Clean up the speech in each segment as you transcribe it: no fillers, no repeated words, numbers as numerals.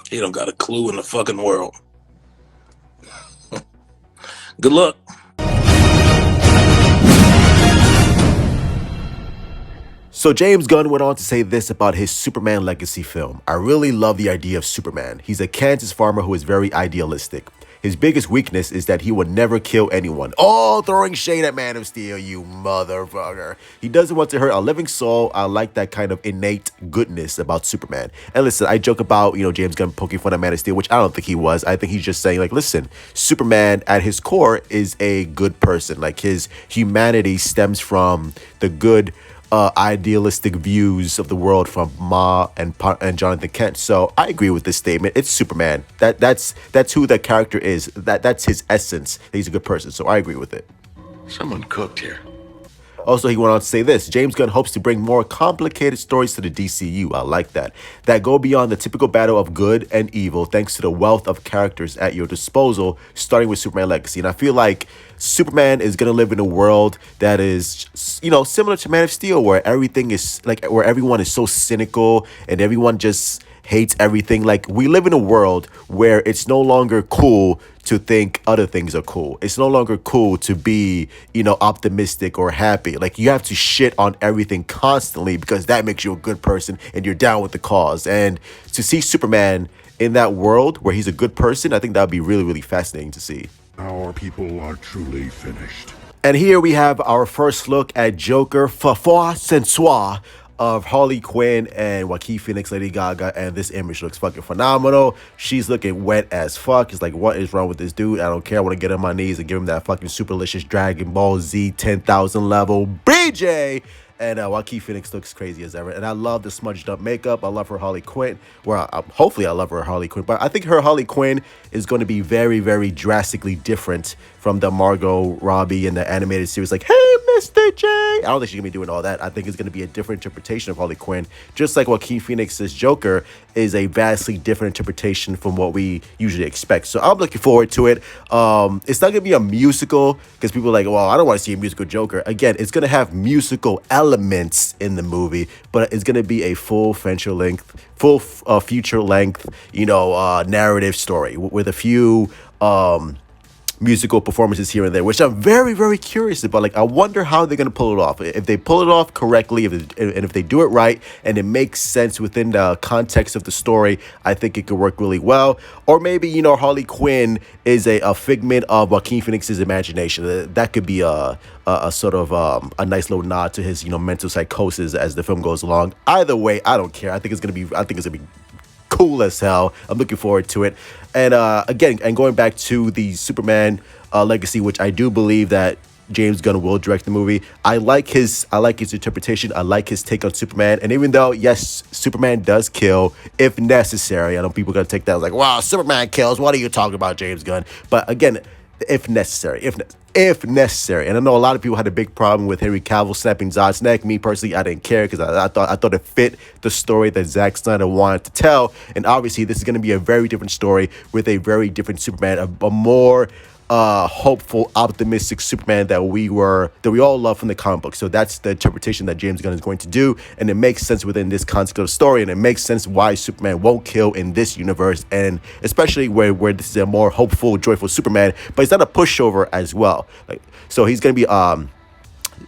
He don't got a clue in the fucking world. Good luck. So James Gunn went on to say this about his Superman legacy film. I really love the idea of Superman. He's a Kansas farmer who is very idealistic. His biggest weakness is that he would never kill anyone. Oh, throwing shade at Man of Steel, you motherfucker. He doesn't want to hurt a living soul. I like that kind of innate goodness about Superman. And listen, I joke about, James Gunn poking fun at Man of Steel, which I don't think he was. I think he's just saying, like, listen, Superman at his core is a good person. Like, his humanity stems from the good idealistic views of the world from Ma and Jonathan Kent. So I agree with this statement. It's Superman. That's who that character is. That's his essence. He's a good person. So I agree with it. Someone cooked here. Also, he went on to say this. James Gunn hopes to bring more complicated stories to the DCU. I like that. That go beyond the typical battle of good and evil thanks to the wealth of characters at your disposal, starting with Superman Legacy. And I feel like Superman is going to live in a world that is, similar to Man of Steel, where everything is, like, where everyone is so cynical and everyone just hates everything. Like, we live in a world where it's no longer cool to think other things are cool. It's no longer cool to be, optimistic or happy. Like, you have to shit on everything constantly because that makes you a good person and you're down with the cause. And to see Superman in that world where he's a good person, I think that would be really, really fascinating to see. Our people are truly finished. And here we have our first look at Joker, Fafoi Sensoir, of Harley Quinn and Joaquin Phoenix, Lady Gaga, and this image looks fucking phenomenal. She's looking wet as fuck. It's like, what is wrong with this dude? I don't care. I want to get on my knees and give him that fucking superlicious Dragon Ball Z 10,000 level BJ. And Joaquin Phoenix looks crazy as ever. And I love the smudged up makeup. I love her Harley Quinn. Well, hopefully I love her Harley Quinn. But I think her Harley Quinn is going to be very, very drastically different from the Margot Robbie in the animated series. Like, hey, Mr. J. I don't think she's going to be doing all that. I think it's going to be a different interpretation of Harley Quinn. Just like Joaquin Phoenix's Joker is a vastly different interpretation from what we usually expect. So I'm looking forward to it. It's not going to be a musical because people are like, well, I don't want to see a musical Joker. Again, it's going to have musical elements in the movie, but it's going to be a full feature length, narrative story with a few musical performances here and there, which I'm very, very curious about. Like, I wonder how they're going to pull it off. If they pull it off correctly, if they do it right, and it makes sense within the context of the story, I think it could work really well. Or maybe, Harley Quinn is a figment of Joaquin Phoenix's imagination. That could be a sort of a nice little nod to his, mental psychosis as the film goes along. Either way, I don't care. I think it's gonna be cool as hell. I'm looking forward to it. And again, and going back to the Superman legacy, which I do believe that James Gunn will direct the movie. I like his interpretation. I like his take on Superman. And even though, yes, Superman does kill if necessary. I know people are gonna take that as like, wow, Superman kills. What are you talking about, James Gunn? But again, if necessary, if necessary. And I know a lot of people had a big problem with Henry Cavill snapping Zod's neck. Me personally, I didn't care because I thought it fit the story that Zack Snyder wanted to tell. And obviously, this is going to be a very different story with a very different Superman, a more hopeful, optimistic Superman that we all love from the comic book. So that's the interpretation that James Gunn is going to do, and it makes sense within this concept of the story, and it makes sense why Superman won't kill in this universe, and especially where this is a more hopeful, joyful Superman, but he's not a pushover as well. So he's gonna be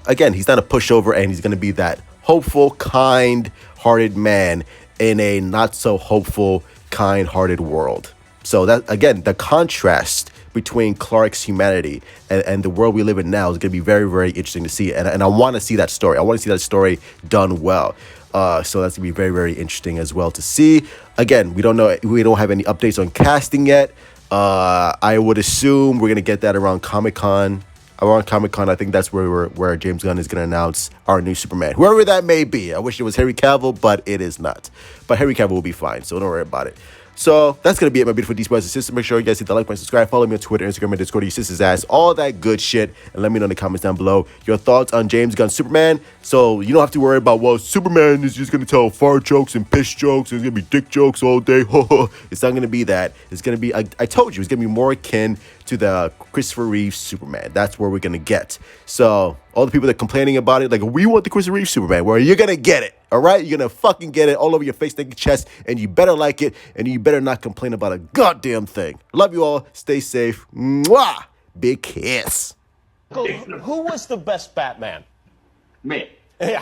again, he's not a pushover, and he's gonna be that hopeful, kind-hearted man in a not so hopeful, kind-hearted world. So that, again, the contrast between Clark's humanity and the world we live in now is going to be very, very interesting to see. And I want to see that story. I want to see that story done well. So that's going to be very, very interesting as well to see. Again, we don't have any updates on casting yet. I would assume we're going to get that around Comic-Con. Around Comic-Con, I think that's where James Gunn is going to announce our new Superman. Whoever that may be. I wish it was Henry Cavill, but it is not. But Henry Cavill will be fine, so don't worry about it. So that's going to be it, my beautiful D-Brothers and sisters. Make sure you guys hit the like button, subscribe, follow me on Twitter, Instagram, and Discord, your sister's ass, all that good shit. And let me know in the comments down below your thoughts on James Gunn's Superman. So you don't have to worry about, well, Superman is just going to tell fart jokes and piss jokes. And it's going to be dick jokes all day. It's not going to be that. It's going to be, I told you, it's going to be more akin to the Christopher Reeve Superman. That's where we're going to get. So all the people that are complaining about it, like, we want the Christopher Reeve Superman. Well, you're going to get it, all right? You're going to fucking get it all over your face, neck, and chest, and you better like it, and you better not complain about a goddamn thing. Love you all. Stay safe. Mwah! Big kiss. Who was the best Batman? Me. Yeah.